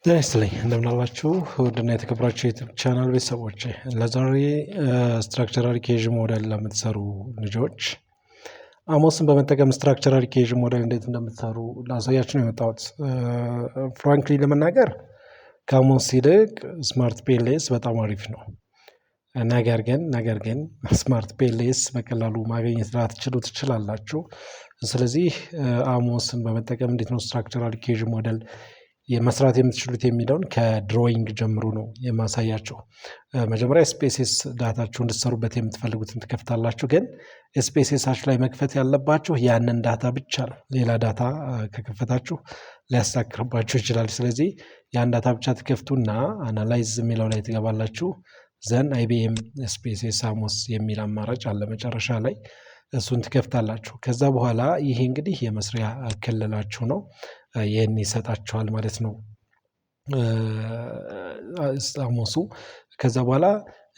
ጤና ይስጥልኝ እንደምን አላችሁ ውድና የተከበራችሁ የዩቲዩብ ቻናል ቤተሰቦቼ ለዛሬ ስትራክቸራል ኢኩዌዥን ሞዴል ለምትሰሩ ልጆች አሞስን በመጠቀም ስትራክቸራል ኢኩዌዥን ሞዴል እንዴት እንደምትሰሩ ላሳያችሁ ነው የመጣሁት። ፍራንክሊ ለመናገር ከአሞስ ይልቅ ስማርት ፒኤልኤስ በጣም አሪፍ ነው። ነገር ግን ስማርት ፒኤልኤስ በቀላሉ ማግኘት ላትችሉ ትችላላችሁ። ስለዚህ አሞስን በመጠቀም እንዴት ነው ስትራክቸራል ኢኩዌዥን ሞዴል የመስራት የምትችሉት የሚለውን ከድሮይንግ ጀምሮ ነው የማሳያችሁ። መጀመሪያ ስፔሲስ ዳታችሁ እንድትሰሩበት የምትፈልጉትን ትከፍታላችሁ። ግን ስፔሲሳችሁ ላይ መክፈት ያለባችሁ ያንን ዳታ ብቻ ነው። ሌላ ዳታ ከከፈታችሁ ሊያሳክርባችሁ ይችላል። ስለዚህ ያን ዳታ ብቻ ትከፍቱና አናላይዝ የሚለው ላይ ትገባላችሁ። ዘን አይቢኤም ስፔሲስ አሞስ የሚል አማራጭ አለ መጨረሻ ላይ እሱን ትከፍታላችሁ። ከዛ በኋላ ይሄ እንግዲህ የመስሪያ ክልላችሁ ነው። ይሄን ይሰጣችኋል ማለት ነው አሞሱ። ከዛ በኋላ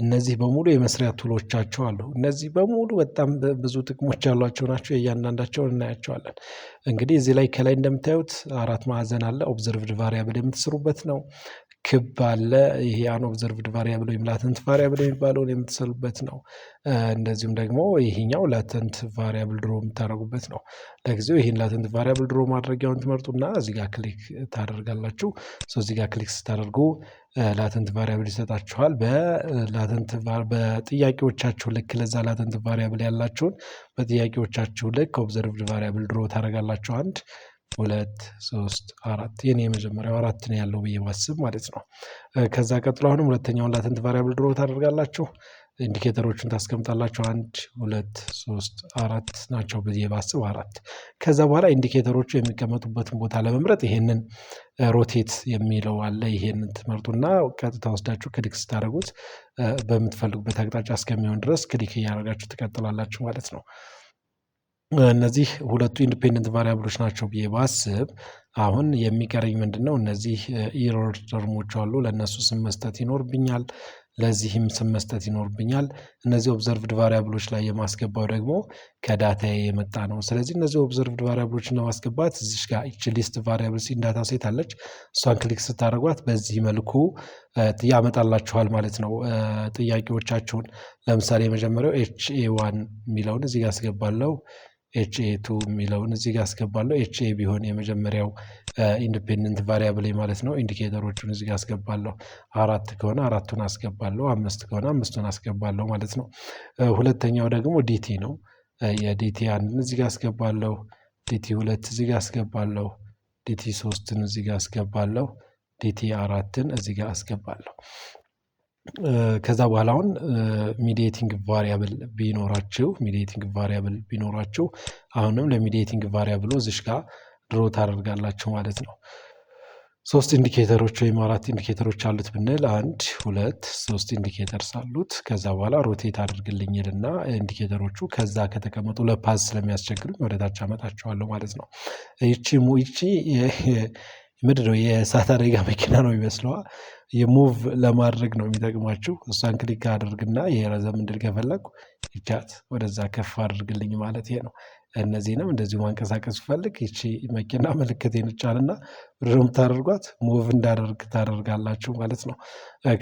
እነዚህ በሙሉ የመስሪያ ቱሎቻቸው አሉ። እነዚህ በሙሉ በጣም ብዙ ጥቅሞች ያሏቸው ናቸው። እያንዳንዳቸውን እናያቸዋለን። እንግዲህ እዚህ ላይ ከላይ እንደምታዩት 4 ማዕዘን አለ። ኦብዘርቭድ ቫሪያብል የምትሰሩበት ነው። ክብ አለ። ይሄ አንኦብዘርቭድ ቫሪያብል ወይም ላተንት ቫሪያብል የሚባለውን የምትሰሩበት ነው። እንደዚሁም ደግሞ ይሄኛው ላተንት ቫሪያብል ድሮ የምታደርጉበት ነው። ለጊዜው ይሄን ላተንት ቫሪያብል ድሮ ማድረጊያውን ትመርጡና እዚህ ጋር ክሊክ ታደርጋላችሁ። እዚህ ጋር ክሊክ ስታደርጉ ላተንት ቫሪያብል ይሰጣችኋል። በጥያቄዎቻችሁ ልክ ለዛ ላተንት ቫሪያብል ያላችሁን በጥያቄዎቻችሁ ልክ ኦብዘርቭድ ቫሪያብል ድሮ ታደርጋላችሁ። 1 2 3 4 የኔ የመጀመሪያው 4 ነው ያለው ብዬ ማስብ ማለት ነው። ከዛ ቀጥሎ አሁንም ሁለተኛውን ላተንት ቫሪያብል ድሮ ታደርጋላችሁ። ኢንዲኬተሮችን ታስቀምጣላችሁ 1 2 3 4 ናቸው ብዬ ባስብ 4። ከዛ በኋላ ኢንዲኬተሮቹ የሚቀመጡበትን ቦታ ለመምረጥ ይሄንን ሮቴት የሚለው አለ። ይሄንን ትመርጡና ቀጥታ ወስዳችሁ ክሊክ ስታደርጉት በምትፈልጉበት አቅጣጫ እስከሚሆን ድረስ ክሊክ እያደረጋችሁ ትቀጥላላችሁ ማለት ነው። እነዚህ ሁለቱ ኢንዲፔንደንት ቫሪያብሎች ናቸው ብዬ ባስብ አሁን የሚቀረኝ ምንድነው? እነዚህ ኢረር ተርሞች አሉ። ለነሱ ስም መስጠት ይኖርብኛል። ለዚህም ስም መስጠት ይኖርብኛል። እነዚህ ኦብዘርቭድ ቫሪያብሎች ላይ የማስገባው ደግሞ ከዳታዬ የመጣ ነው። ስለዚህ እነዚህ ኦብዘርቭድ ቫሪያብሎችን ለማስገባት እዚህ ጋር እቺ ሊስት ቫሪያብልስ ኢን ዳታ ሴት አለች። እሷን ክሊክ ስታደርጓት በዚህ መልኩ ያመጣላችኋል ማለት ነው። ጥያቄዎቻችሁን ለምሳሌ የመጀመሪያው HA1 የሚለውን እዚህ ጋር አስገባለሁ። HA2 የሚለውን እዚህ ጋር አስገባለሁ። HA ቢሆን የመጀመሪያው ኢንዲፔንደንት ቫሪያብል ማለት ነው። ኢንዲኬተሮቹን እዚህ ጋር አስገባለሁ። 4 ከሆነ 4ቱን አስገባለሁ። 5 ከሆነ 5ቱን አስገባለሁ ማለት ነው። ሁለተኛው ደግሞ ዲቲ ነው። የዲቲ 1ን እዚህ ጋር አስገባለሁ። ዲቲ 2 እዚህ ጋር አስገባለሁ። ዲቲ 3ን እዚህ ጋር አስገባለሁ። ዲቲ 4ን እዚህ ጋር አስገባለሁ። ከዛ በኋላ አሁን ሚዲኤቲንግ ቫሪያብል ቢኖራችሁ አሁንም ለሚዲኤቲንግ ቫሪያብሉ እዚህ ጋር ድሮ ታደርጋላችሁ ማለት ነው። 3 ኢንዲኬተሮች ወይም 4 ኢንዲኬተሮች አሉት ብንል 1 2 3 ኢንዲኬተርስ አሉት። ከዛ በኋላ ሮቴት አድርግልኝ እና ኢንዲኬተሮቹ ከዛ ከተቀመጡ ለፓዝ ስለሚያስቸግሩኝ ወደታች አመጣቸዋለሁ ማለት ነው። ይቺ ምንድነው የእሳት አደጋ መኪና ነው የሚመስለዋ። የሙቭ ለማድረግ ነው የሚጠቅማችሁ። እሷን ክሊክ አድርግና የረዘም እንድል ከፈለኩ ይቻት ወደዛ ከፍ አድርግልኝ ማለት ይሄ ነው። እነዚህንም እንደዚሁ ማንቀሳቀስ ፈልግ ይቺ መኪና ምልክቴን ጫንና ወደም ታደርጓት ሙቭ እንዳደርግ ታደርጋላችሁ ማለት ነው።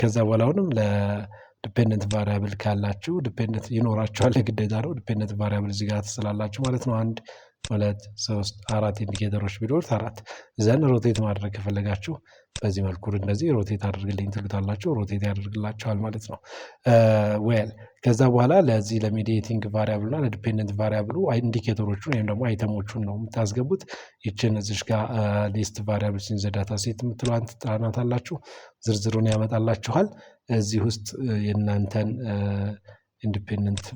ከዛ በኋላ አሁንም ለዲፔንደንት ቫሪያብል ካላችሁ ዲፔንደንት ይኖራችኋል ግዴታ ነው። ዲፔንደንት ቫሪያብል እዚህ ጋር ትስላላችሁ ማለት ነው። 1 2 3 4 ኢንዲኬተሮች ቢኖሩት 4 ዘን ሮቴት ማድረግ ከፈለጋችሁ በዚህ መልኩ እንደዚህ ሮቴት አድርግልኝ ትሉታላችሁ። ሮቴት ያደርግላችኋል ማለት ነው። ከዛ በኋላ ለዚህ ለሚዲኤቲንግ ቫሪያብል እና ለዲፔንደንት ቫሪያብሉ ኢንዲኬተሮቹን ወይም ደግሞ አይተሞቹን ነው የምታስገቡት። ይችን እዚህ ጋር ሊስት ቫሪያብልስ ኢን ዘ ዳታ ሴት የምትሏን ትጫናታላችሁ። ዝርዝሩን ያመጣላችኋል። እዚህ ውስጥ የእናንተን ኢንዲፔንደንት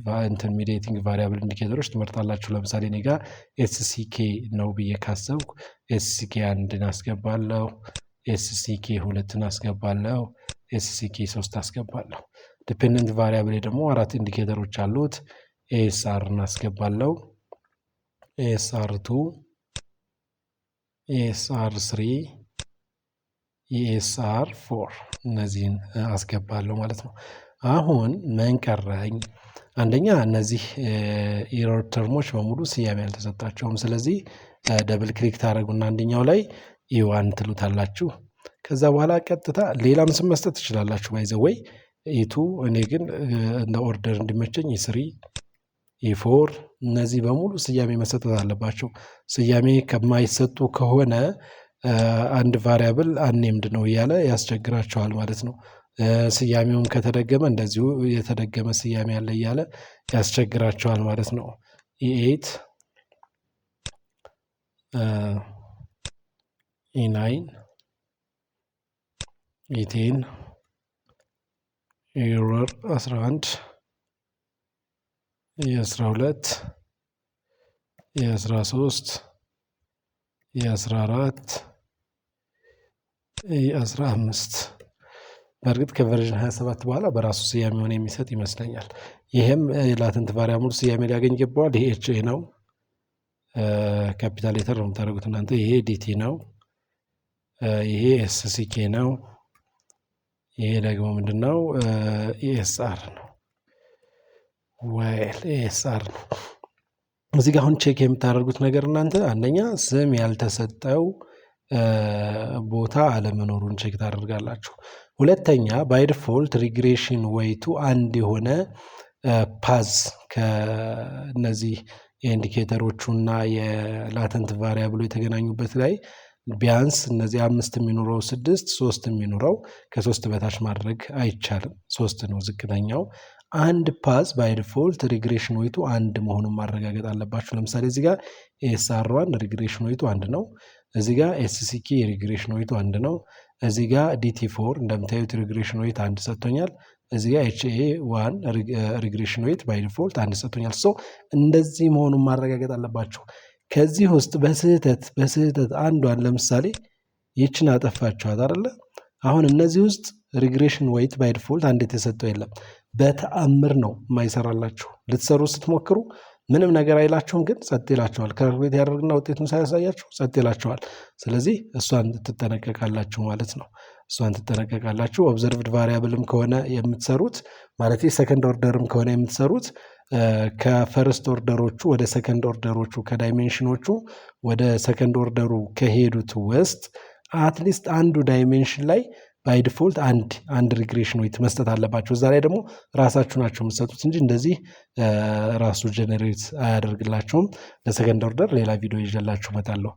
ሚዲኤቲንግ ቫሪያብል ኢንዲኬተሮች ትመርጣላችሁ። ለምሳሌ እኔ ጋር ኤስሲኬ ነው ብዬ ካሰብኩ ኤስሲኬ 1ን አስገባለሁ። ኤስሲኬ 2ን አስገባለሁ። ኤስሲኬ 3 አስገባለሁ። ዲፔንደንት ቫሪያብል ደግሞ 4 ኢንዲኬተሮች አሉት። ኤኤስአርን አስገባለሁ። ኤኤስአር2 ኤኤስአር3 ኤኤስአር4 እነዚህን አስገባለሁ ማለት ነው። አሁን ምን ቀረኝ? አንደኛ እነዚህ ኢረር ተርሞች በሙሉ ስያሜ አልተሰጣቸውም። ስለዚህ ደብል ክሊክ ታደርጉና አንደኛው ላይ ኢዋን ትሉታላችሁ። ከዛ በኋላ ቀጥታ ሌላም ስም መስጠት ትችላላችሁ። ባይ ዘ ወይ ኢቱ እኔ ግን እንደ ኦርደር እንዲመቸኝ ኢስሪ ኢፎር እነዚህ በሙሉ ስያሜ መሰጠት አለባቸው። ስያሜ ከማይሰጡ ከሆነ አንድ ቫሪያብል አንኔምድ ነው እያለ ያስቸግራቸዋል ማለት ነው። ስያሜውም ከተደገመ እንደዚሁ የተደገመ ስያሜ አለ እያለ ያስቸግራቸዋል ማለት ነው። ኢኤይት ኢናይን ኢቴን ኤረር 11 የ12 የ13 የ14 የ15 በእርግጥ ከቨርዥን 27 በኋላ በራሱ ስያሜውን የሚሰጥ ይመስለኛል። ይሄም የላተንት ቫሪያብል ስያሜ ሊያገኝ ይገባዋል። ይሄ ኤች ነው፣ ካፒታል ሌተር ነው የምታደርጉት እናንተ። ይሄ ዲቲ ነው፣ ይሄ ኤስሲኬ ነው፣ ይሄ ደግሞ ምንድነው ኢኤስአር ነው። ዌል ኢኤስአር ነው። እዚህ ጋር አሁን ቼክ የምታደርጉት ነገር እናንተ አንደኛ ስም ያልተሰጠው ቦታ አለመኖሩን ቼክ ታደርጋላችሁ። ሁለተኛ ባይ ዲፎልት ሪግሬሽን ዌይቱ አንድ የሆነ ፓዝ ከነዚህ የኢንዲኬተሮቹና የላተንት ቫሪያብሉ የተገናኙበት ላይ ቢያንስ እነዚህ 5 የሚኖረው 6 3 የሚኖረው ከ3 በታች ማድረግ አይቻልም። 3 ነው ዝቅተኛው። አንድ ፓዝ ባይ ዲፎልት ሪግሬሽን ዌይቱ አንድ መሆኑን ማረጋገጥ አለባችሁ። ለምሳሌ እዚህ ጋር ኤስአር1 ሪግሬሽን ዌይቱ አንድ ነው። እዚህ ጋር ኤስሲኬ ሪግሬሽን ዌይቱ አንድ ነው። እዚህ ጋር ዲቲ4 እንደምታዩት ሪግሬሽን ዌይት አንድ ሰጥቶኛል። እዚህ ጋር ኤችኤ1 ሪግሬሽን ዌይት ባይ ዲፎልት አንድ ሰጥቶኛል። ሶ እንደዚህ መሆኑን ማረጋገጥ አለባችሁ። ከዚህ ውስጥ በስህተት አንዷን ለምሳሌ ይችን አጠፋችኋት አይደለ? አሁን እነዚህ ውስጥ ሪግሬሽን ዌይት ባይ ዲፎልት አንድ የተሰጠው የለም። በተአምር ነው የማይሰራላችሁ። ልትሰሩ ስትሞክሩ ምንም ነገር አይላችሁም፣ ግን ጸጥ ይላችኋል። ካልኩሌት ያደርግና ውጤቱን ሳያሳያችሁ ጸጥ ይላችኋል። ስለዚህ እሷን ትጠነቀቃላችሁ ማለት ነው። እሷን ትጠነቀቃላችሁ። ኦብዘርቭድ ቫሪያብልም ከሆነ የምትሰሩት ማለት ሰከንድ ኦርደርም ከሆነ የምትሰሩት ከፈርስት ኦርደሮቹ ወደ ሰከንድ ኦርደሮቹ ከዳይሜንሽኖቹ ወደ ሰከንድ ኦርደሩ ከሄዱት ውስጥ አትሊስት አንዱ ዳይሜንሽን ላይ ባይ ዲፎልት አንድ ሪግሬሽን ዌይት መስጠት አለባቸው። እዛ ላይ ደግሞ ራሳችሁ ናቸው የምትሰጡት እንጂ እንደዚህ ራሱ ጀነሬት አያደርግላችሁም። ለሰከንድ ኦርደር ሌላ ቪዲዮ ይዤላችሁ እመጣለሁ።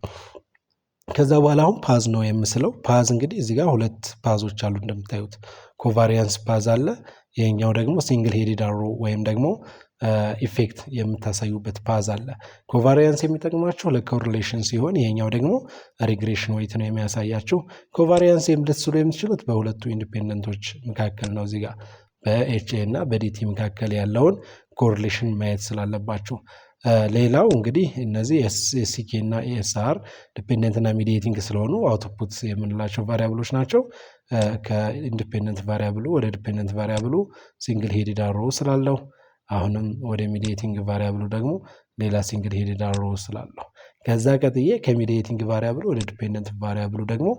ከዛ በኋላ አሁን ፓዝ ነው የምስለው። ፓዝ እንግዲህ እዚህ ጋር ሁለት ፓዞች አሉ እንደምታዩት። ኮቫሪያንስ ፓዝ አለ። ይሄኛው ደግሞ ሲንግል ሄድድ አሮ ወይም ደግሞ ኢፌክት የምታሳዩበት ፓዝ አለ። ኮቫሪያንስ የሚጠቅማችሁ ለኮሪሌሽን ሲሆን ይሄኛው ደግሞ ሪግሬሽን ዌይት ነው የሚያሳያችሁ። ኮቫሪያንስ ልትስሉ የምትችሉት በሁለቱ ኢንዲፔንደንቶች መካከል ነው። እዚህ ጋር በኤችኤ እና በዲቲ መካከል ያለውን ኮሪሌሽን ማየት ስላለባችሁ። ሌላው እንግዲህ እነዚህ ኤስሲኬ እና ኤስአር ዲፔንደንት እና ሚዲዬቲንግ ስለሆኑ አውትፑት የምንላቸው ቫሪያብሎች ናቸው። ከኢንዲፔንደንት ቫሪያብሉ ወደ ዲፔንደንት ቫሪያብሉ ሲንግል ሄድድ አሮ ስላለው አሁንም ወደ ሚዲዬቲንግ ቫሪያብሉ ደግሞ ሌላ ሲንግል ሄድድ አሮ ስላለው ከዛ ቀጥዬ ከሚዲዬቲንግ ቫሪያብሉ ወደ ዲፔንደንት ቫሪያብሉ ደግሞ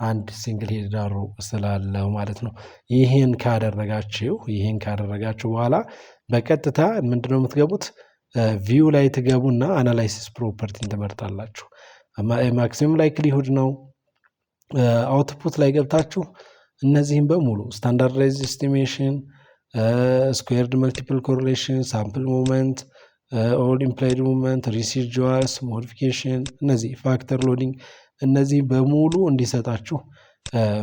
አንድ ሲንግል ሄድድ አሮ ስላለው ማለት ነው። ይህን ካደረጋችሁ በኋላ በቀጥታ ምንድነው የምትገቡት? ቪው ላይ ትገቡና አናላይሲስ ፕሮፐርቲን ትመርጣላችሁ። ማክሲመም ላይክሊሁድ ነው። አውትፑት ላይ ገብታችሁ እነዚህም በሙሉ ስታንዳርዳይዝ ኤስቲሜሽን፣ ስኩዌርድ መልቲፕል ኮሪሌሽን፣ ሳምፕል ሞመንት፣ ኦል ኢምፕላይድ ሞመንት፣ ሪሲጁዋልስ፣ ሞዲፊኬሽን፣ እነዚህ ፋክተር ሎዲንግ፣ እነዚህ በሙሉ እንዲሰጣችሁ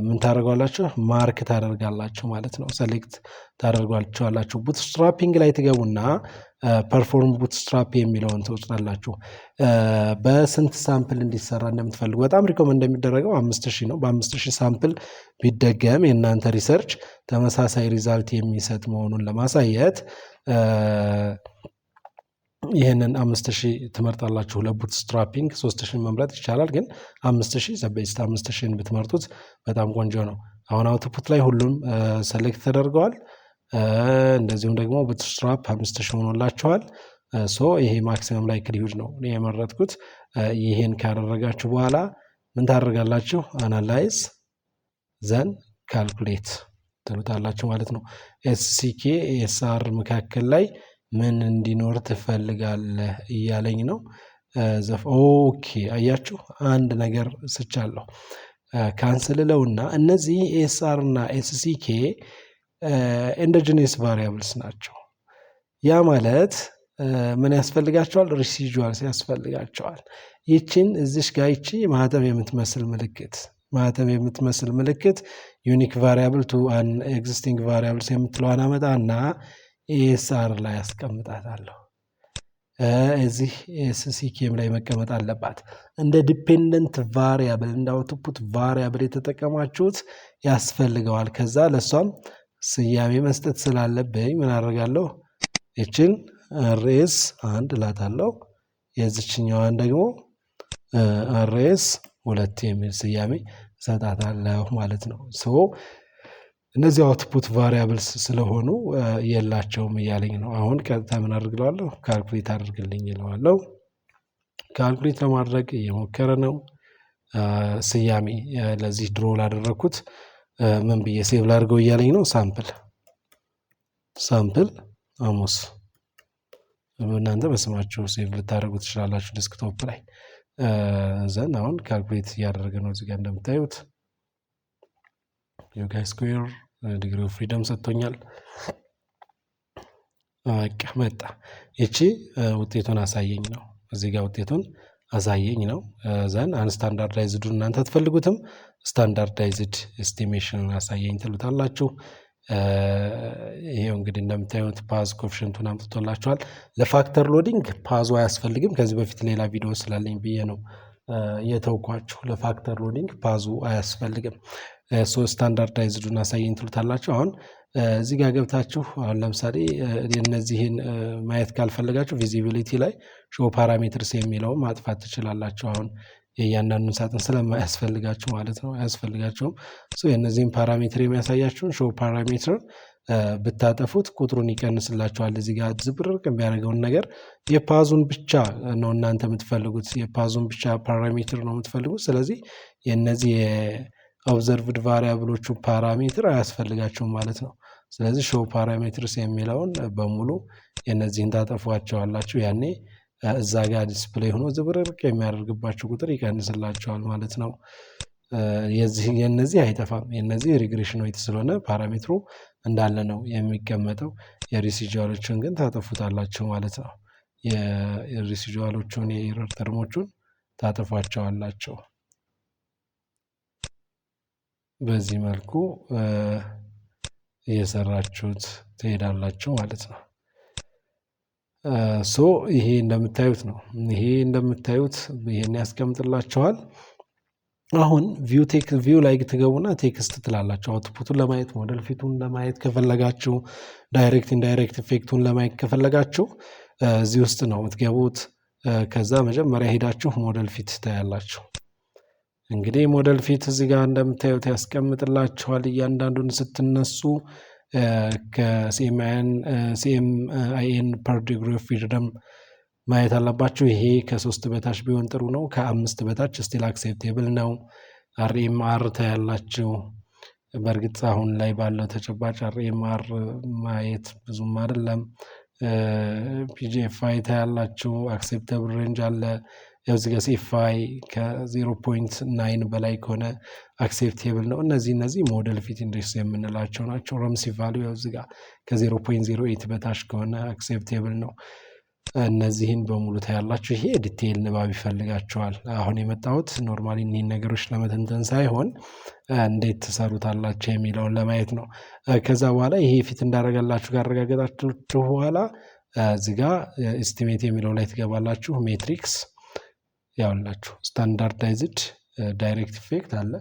ምን ታደርጓላችሁ? ማርክ ታደርጋላችሁ ማለት ነው። ሰሌክት ታደርጓላችሁ። ቡትስትራፒንግ ላይ ትገቡና ፐርፎርም ቡትስትራፕ የሚለውን ትወስዳላችሁ። በስንት ሳምፕል እንዲሰራ እንደምትፈልጉ በጣም ሪኮመንድ እንደሚደረገው 5000 ነው። በ5000 ሳምፕል ቢደገም የእናንተ ሪሰርች ተመሳሳይ ሪዛልት የሚሰጥ መሆኑን ለማሳየት ይህንን 5000 ትመርጣላችሁ። ለቡትስትራፒንግ 3000 መምረጥ ይቻላል፣ ግን 5000 ዘቤስት 5000 ብትመርጡት በጣም ቆንጆ ነው። አሁን አውትፑት ላይ ሁሉም ሰሌክት ተደርገዋል። እንደዚሁም ደግሞ ቡትስትራፕ 5000 ሆኖላችኋል። ሶ ይሄ ማክሲመም ላይክሊሁድ ነው እኔ የመረጥኩት። ይሄን ካደረጋችሁ በኋላ ምን ታደርጋላችሁ? አናላይዝ ዘን ካልኩሌት ትሉታላችሁ ማለት ነው። ኤስሲኬ ኤስአር መካከል ላይ ምን እንዲኖር ትፈልጋለህ እያለኝ ነው። ኦኬ አያችሁ፣ አንድ ነገር ስቻለሁ። ካንስል እለውና እነዚህ ኤስአር እና ኤስሲኬ ኤንዶጂነስ ቫሪያብልስ ናቸው። ያ ማለት ምን ያስፈልጋቸዋል? ሪሲጁዋልስ ያስፈልጋቸዋል። ይችን እዚሽ ጋር ይቺ ማህተም የምትመስል ምልክት ዩኒክ ቫሪያብል ቱ አን ኤግዚስቲንግ ቫሪያብልስ የምትለዋን አመጣና ኤስአር ላይ ያስቀምጣታለሁ። እዚህ ኤስሲኬም ላይ መቀመጥ አለባት። እንደ ዲፔንደንት ቫሪያብል እንደ አውትፑት ቫሪያብል የተጠቀማችሁት ያስፈልገዋል። ከዛ ለእሷም ስያሜ መስጠት ስላለብኝ ምን አደርጋለሁ? ይችን አርኤስ 1 እላታለሁ። የዚችኛዋን ደግሞ አርኤስ 2 የሚል ስያሜ እሰጣታለሁ ማለት ነው። እነዚህ አውትፑት ቫሪያብልስ ስለሆኑ የላቸውም እያለኝ ነው። አሁን ቀጥታ ምን አድርግለዋለሁ? ካልኩሌት አድርግልኝ ይለዋለሁ። ካልኩሌት ለማድረግ እየሞከረ ነው። ስያሜ ለዚህ ድሮ ላደረግኩት ምን ብዬ ሴቭ ላድርገው እያለኝ ነው። ሳምፕል አሞስ እናንተ በስማችሁ ሴቭ ልታደርጉ ትችላላችሁ ዴስክቶፕ ላይ። ዘን አሁን ካልኩሌት እያደረገ ነው። እዚህ ጋር እንደምታዩት ዮጋይ ስኩዌር ዲግሪ ኦፍ ፍሪደም ሰጥቶኛል። በቃ መጣ። ይቺ ውጤቱን አሳየኝ ነው። እዚህ ጋር ውጤቱን አሳየኝ ነው። ዘን አንስታንዳርዳይዝዱን እናንተ አትፈልጉትም። ስታንዳርዳይዝድ ኤስቲሜሽንን አሳየኝ ትሉታላችሁ። ይሄው እንግዲህ እንደምታዩት ፓዝ ኮኤፊሽንቱን አምጥቶላችኋል። ለፋክተር ሎዲንግ ፓዙ አያስፈልግም። ከዚህ በፊት ሌላ ቪዲዮ ስላለኝ ብዬ ነው የተውኳችሁ። ለፋክተር ሎዲንግ ፓዙ አያስፈልግም። ስታንዳርዳይዝዱን አሳየኝ ትሉታላችሁ። አሁን እዚህ ጋር ገብታችሁ አሁን ለምሳሌ እነዚህን ማየት ካልፈለጋችሁ ቪዚቢሊቲ ላይ ሾው ፓራሜትርስ የሚለውን ማጥፋት ትችላላችሁ። አሁን የእያንዳንዱን ሳጥን ስለማያስፈልጋችሁ ማለት ነው። አያስፈልጋችሁም። የእነዚህን ፓራሜትር የሚያሳያችሁን ሾው ፓራሜትር ብታጠፉት ቁጥሩን ይቀንስላችኋል። እዚህ ጋር ዝብርቅ የሚያደርገውን ነገር የፓዙን ብቻ ነው እናንተ የምትፈልጉት። የፓዙን ብቻ ፓራሜትር ነው የምትፈልጉት። ስለዚህ የእነዚህ የኦብዘርቭድ ቫሪያብሎቹ ፓራሜትር አያስፈልጋቸውም ማለት ነው። ስለዚህ ሾው ፓራሜትርስ የሚለውን በሙሉ የእነዚህን ታጠፏቸዋላችሁ። ያኔ እዛ ጋር ዲስፕሌይ ሆኖ ዝብርቅ የሚያደርግባቸው ቁጥር ይቀንስላቸዋል ማለት ነው። የነዚህ አይጠፋም። የነዚህ ሪግሬሽን ዌይት ስለሆነ ፓራሜትሩ እንዳለ ነው የሚቀመጠው። የሪሲጁዋሎቹን ግን ታጠፉታላችሁ ማለት ነው። የሪሲጁዋሎቹን የኤረር ተርሞቹን ታጠፏቸዋላችሁ። በዚህ መልኩ እየሰራችሁት ትሄዳላችሁ ማለት ነው። ይሄ እንደምታዩት ነው። ይሄ እንደምታዩት ይሄን ያስቀምጥላችኋል። አሁን ቪው ላይ ትገቡና ቴክስት ትላላችሁ። አውትፑቱን ለማየት ሞዴል ፊቱን ለማየት ከፈለጋችሁ ዳይሬክት ኢንዳይሬክት ኢፌክቱን ለማየት ከፈለጋችሁ እዚህ ውስጥ ነው የምትገቡት። ከዛ መጀመሪያ ሄዳችሁ ሞዴል ፊት ታያላችሁ። እንግዲህ ሞዴል ፊት እዚህ ጋር እንደምታዩት ያስቀምጥላችኋል። እያንዳንዱን ስትነሱ ከሲኤምአይኤን ፐር ዲግሪ ኦፍ ፍሪደም ማየት አለባችሁ። ይሄ ከ3 በታች ቢሆን ጥሩ ነው። ከ5 በታች ስቲል አክሴፕቴብል ነው። አርኤምአር ታያላችሁ። በእርግጥ አሁን ላይ ባለው ተጨባጭ አርኤምአር ማየት ብዙም አይደለም። ፒጂኤፍአይ ታያላችሁ። አክሴፕተብል ሬንጅ አለ። ያው እዚህ ጋር ሲኤፍአይ ከ0.9 በላይ ከሆነ አክሴፕቴብል ነው። እነዚህ ሞዴል ፊት ኢንዴክስ የምንላቸው ናቸው። ረምሲ ቫልዩ ያው እዚህ ጋር ከ0.08 በታች ከሆነ አክሴፕቴብል ነው። እነዚህን በሙሉ ታያላችሁ። ይሄ ዲቴይል ንባብ ይፈልጋቸዋል። አሁን የመጣሁት ኖርማሊ እኒህን ነገሮች ለመተንተን ሳይሆን እንዴት ትሰሩታላችሁ የሚለውን ለማየት ነው። ከዛ በኋላ ይሄ ፊት እንዳደረገላችሁ ካረጋገጣችሁ በኋላ እዚህ ጋር ኤስቲሜት የሚለው ላይ ትገባላችሁ። ሜትሪክስ ያውላችሁ ስታንዳርዳይዝድ ዳይሬክት ኢፌክት አለ፣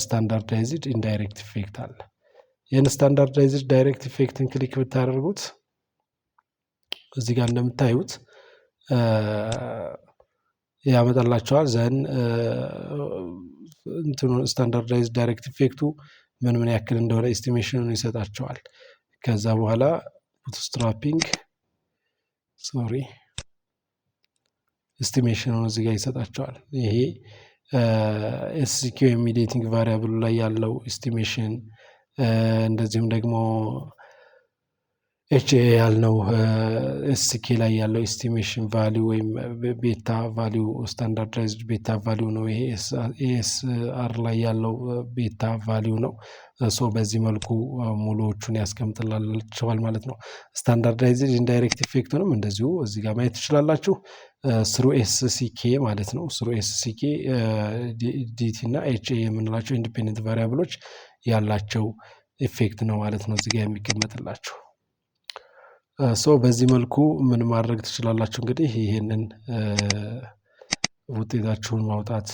ስታንዳርዳይዝድ ኢንዳይሬክት ኢፌክት አለ። ይህን ስታንዳርዳይዝድ ዳይሬክት ኢፌክትን ክሊክ ብታደርጉት እዚህ ጋር እንደምታዩት ያመጣላቸዋል። ዘን ስታንዳርዳይዝድ ዳይሬክት ኢፌክቱ ምን ያክል እንደሆነ ኤስቲሜሽኑን ይሰጣቸዋል። ከዛ በኋላ ቡትስትራፒንግ ኤስቲሜሽኑን እዚህ ጋር ይሰጣቸዋል። ይሄ ኤስሲኪው ኢሚዲየቲንግ ቫሪያብሉ ላይ ያለው ኤስቲሜሽን እንደዚሁም ደግሞ ኤችኤ ያልነው ኤስኬ ላይ ያለው ኤስቲሜሽን ቫሊዩ ወይም ቤታ ቫሊዩ ስታንዳርዳይዝድ ቤታ ቫሊዩ ነው። ይሄ ኤስአር ላይ ያለው ቤታ ቫሊዩ ነው። በዚህ መልኩ ሙሉዎቹን ያስቀምጥላችኋል ማለት ነው። ስታንዳርዳይዝድ ኢንዳይሬክት ኢፌክቱንም እንደዚሁ እዚህ ጋር ማየት ትችላላችሁ። ስሩ ኤስሲኬ ማለት ነው። ስሩ ኤስሲኬ ዲቲ እና ኤችኤ የምንላቸው ኢንዲፔንደንት ቫሪያብሎች ያላቸው ኢፌክት ነው ማለት ነው እዚህ ጋር የሚቀመጥላችሁ። በዚህ መልኩ ምን ማድረግ ትችላላችሁ? እንግዲህ ይሄንን ውጤታችሁን ማውጣት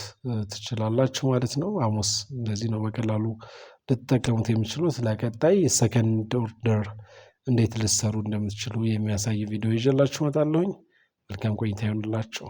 ትችላላችሁ ማለት ነው። አሞስ እንደዚህ ነው በቀላሉ ልትጠቀሙት የሚችሉት። ለቀጣይ ሰከንድ ኦርደር እንዴት ልትሰሩ እንደምትችሉ የሚያሳይ ቪዲዮ ይዤላችሁ እመጣለሁኝ። መልካም ቆይታ ይሁንላችሁ።